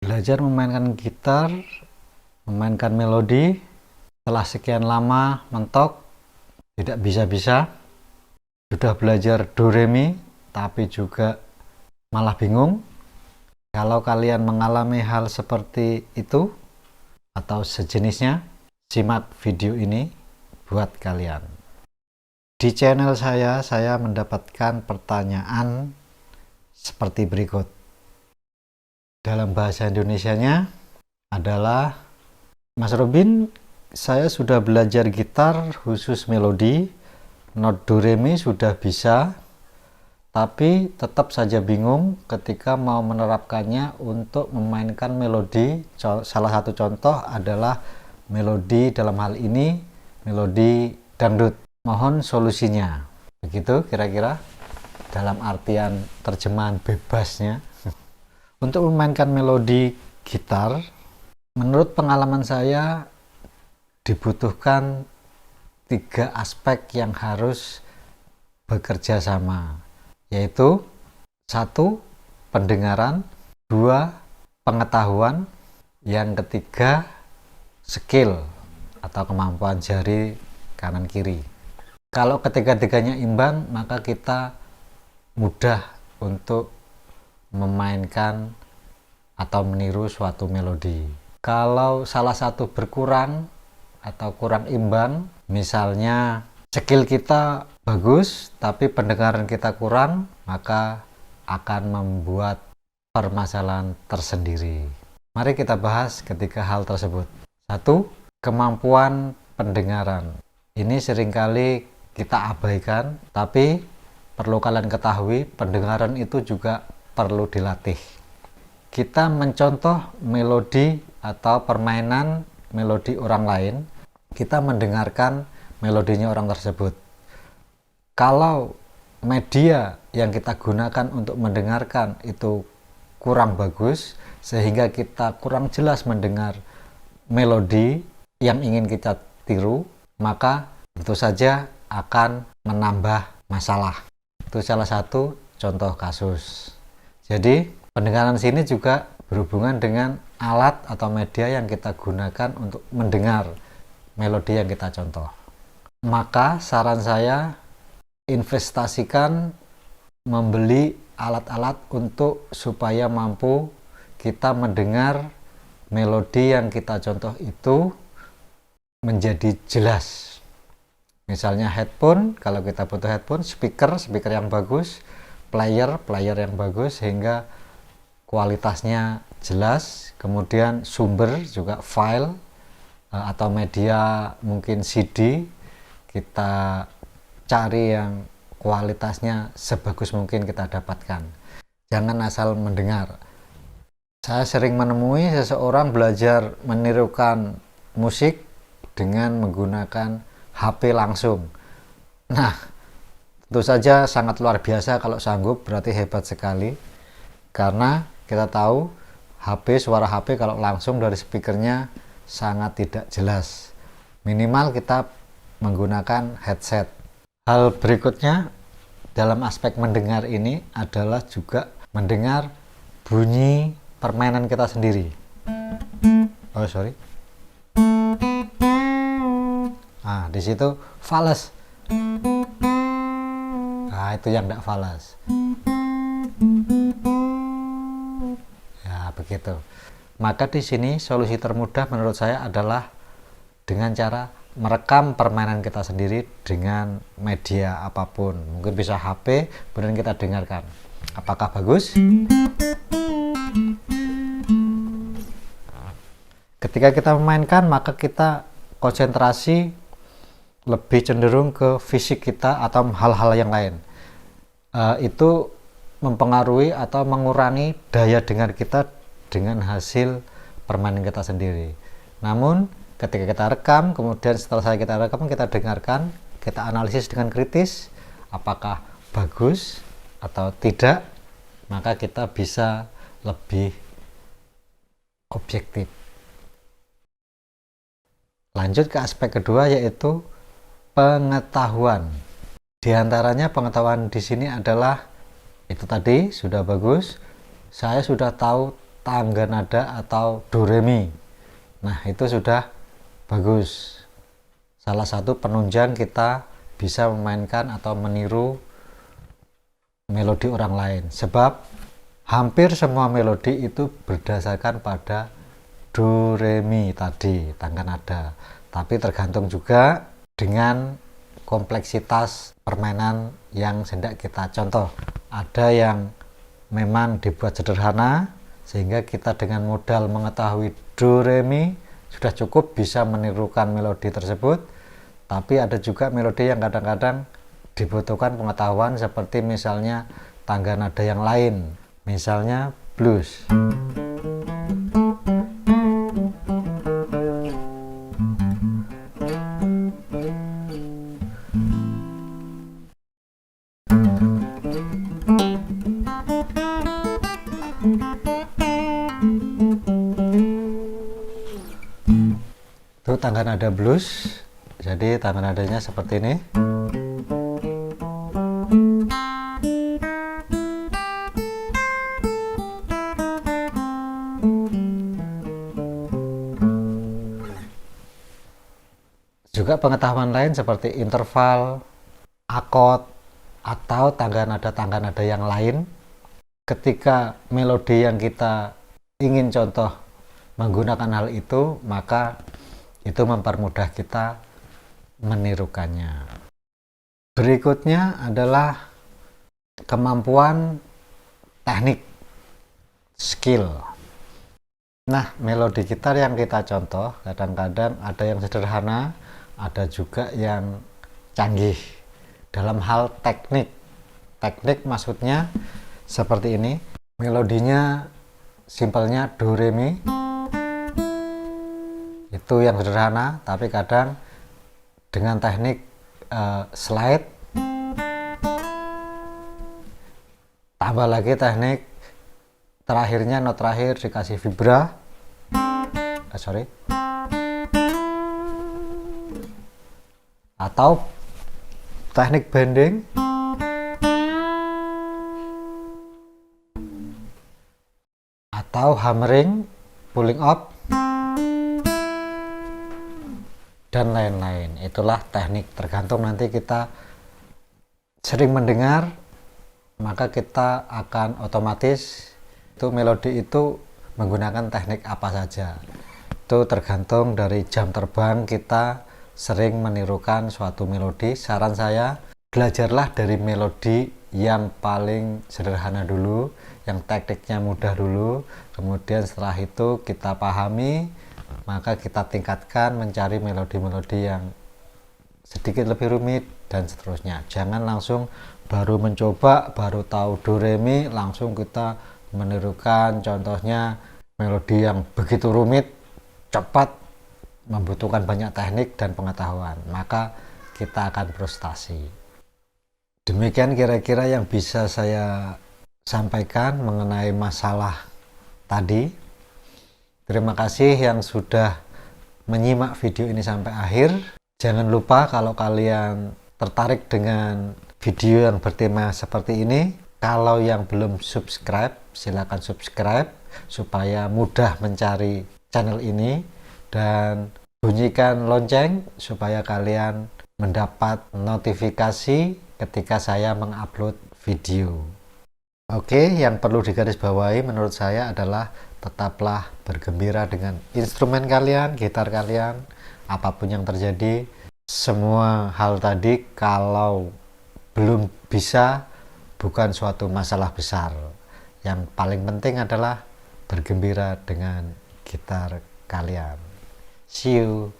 Belajar memainkan gitar, memainkan melodi, setelah sekian lama mentok, tidak bisa-bisa, sudah belajar do re mi, tapi juga malah bingung. Kalau kalian mengalami hal seperti itu atau sejenisnya, simak video ini buat kalian. Di channel saya mendapatkan pertanyaan seperti berikut. Dalam bahasa Indonesianya adalah, Mas Robin, saya sudah belajar gitar khusus melodi, not do re mi sudah bisa, tapi tetap saja bingung ketika mau menerapkannya untuk memainkan melodi. Salah satu contoh adalah melodi, dalam hal ini melodi dangdut. Mohon solusinya. Begitu kira-kira dalam artian terjemahan bebasnya. Untuk memainkan melodi gitar, menurut pengalaman saya dibutuhkan 3 aspek yang harus bekerja sama, yaitu 1. Pendengaran, 2. Pengetahuan, yang ketiga skill atau kemampuan jari kanan kiri. Kalau ketiga-tiganya imbang, maka kita mudah untuk memainkan atau meniru suatu melodi. Kalau salah satu berkurang atau kurang imbang, misalnya skill kita bagus tapi pendengaran kita kurang, maka akan membuat permasalahan tersendiri. Mari kita bahas ketiga hal tersebut. 1. Kemampuan pendengaran. Ini seringkali kita abaikan, tapi perlu kalian ketahui, pendengaran itu juga perlu dilatih. Kita mencontoh melodi atau permainan melodi orang lain, kita mendengarkan melodinya orang tersebut. Kalau media yang kita gunakan untuk mendengarkan itu kurang bagus, sehingga kita kurang jelas mendengar melodi yang ingin kita tiru, maka tentu saja akan menambah masalah. Itu salah satu contoh kasus. Jadi pendengaran sini juga berhubungan dengan alat atau media yang kita gunakan untuk mendengar melodi yang kita contoh. Maka saran saya, investasikan membeli alat-alat untuk supaya mampu kita mendengar melodi yang kita contoh itu menjadi jelas. Misalnya headphone, kalau kita butuh headphone, speaker yang bagus, player yang bagus sehingga kualitasnya jelas, kemudian sumber juga file atau media mungkin CD, kita cari yang kualitasnya sebagus mungkin kita dapatkan. Jangan asal mendengar. Saya sering menemui seseorang belajar menirukan musik dengan menggunakan HP langsung. Nah, tentu saja sangat luar biasa kalau sanggup, berarti hebat sekali. Karena kita tahu suara HP kalau langsung dari speakernya sangat tidak jelas. Minimal kita menggunakan headset. Hal berikutnya dalam aspek mendengar ini adalah juga mendengar bunyi permainan kita sendiri. Nah, di situ fales. Nah, itu yang tidak fales. Ya, begitu. Maka di sini solusi termudah menurut saya adalah dengan cara merekam permainan kita sendiri dengan media apapun. Mungkin bisa HP, kemudian kita dengarkan. Apakah bagus? Ketika kita memainkan, maka kita konsentrasi lebih cenderung ke fisik kita atau hal-hal yang lain. Itu mempengaruhi atau mengurangi daya dengar kita dengan hasil permainan kita sendiri. Namun ketika kita rekam, kemudian setelah kita rekam, kita dengarkan, kita analisis dengan kritis, apakah bagus atau tidak, maka kita bisa lebih objektif. Lanjut ke aspek kedua, yaitu pengetahuan. Di antaranya pengetahuan di sini adalah itu tadi sudah bagus, saya sudah tahu tangga nada atau do re mi. Nah, itu sudah bagus. Salah satu penunjang kita bisa memainkan atau meniru melodi orang lain, sebab hampir semua melodi itu berdasarkan pada do re mi tadi, tangga nada. Tapi tergantung juga dengan kompleksitas permainan yang hendak kita contoh. Ada yang memang dibuat sederhana sehingga kita dengan modal mengetahui do re mi sudah cukup bisa menirukan melodi tersebut. Tapi ada juga melodi yang kadang-kadang dibutuhkan pengetahuan, seperti misalnya tangga nada yang lain, misalnya blues. Itu tangga nada blues. Jadi tangga nadanya seperti ini. Juga pengetahuan lain seperti interval, akord, atau tangga nada yang lain. Ketika melodi yang kita ingin contoh menggunakan hal itu, maka itu mempermudah kita menirukannya. Berikutnya adalah kemampuan teknik, skill. Nah, melodi gitar yang kita contoh kadang-kadang ada yang sederhana, ada juga yang canggih dalam hal teknik. Teknik maksudnya seperti ini. Melodinya simpelnya do re mi, itu yang sederhana, tapi kadang dengan teknik slide, tambah lagi teknik terakhirnya, not terakhir dikasih vibra, atau teknik bending, atau hammering, pulling up, dan lain-lain. Itulah teknik, tergantung nanti kita sering mendengar, maka kita akan otomatis itu melodi itu menggunakan teknik apa saja. Itu tergantung dari jam terbang kita sering menirukan suatu melodi. Saran saya, belajarlah dari melodi yang paling sederhana dulu, yang tekniknya mudah dulu, kemudian setelah itu kita pahami, maka kita tingkatkan mencari melodi-melodi yang sedikit lebih rumit dan seterusnya. Jangan langsung baru mencoba, baru tahu do re mi, langsung kita menirukan contohnya melodi yang begitu rumit, cepat, membutuhkan banyak teknik dan pengetahuan, maka kita akan frustasi. Demikian kira-kira yang bisa saya sampaikan mengenai masalah tadi. Terima kasih yang sudah menyimak video ini sampai akhir. Jangan lupa kalau kalian tertarik dengan video yang bertema seperti ini, kalau yang belum subscribe, silakan subscribe supaya mudah mencari channel ini, dan bunyikan lonceng supaya kalian mendapat notifikasi ketika saya mengupload video. Oke, yang perlu digarisbawahi menurut saya adalah tetaplah bergembira dengan instrumen kalian, gitar kalian, apapun yang terjadi. Semua hal tadi kalau belum bisa bukan suatu masalah besar. Yang paling penting adalah bergembira dengan gitar kalian. See you.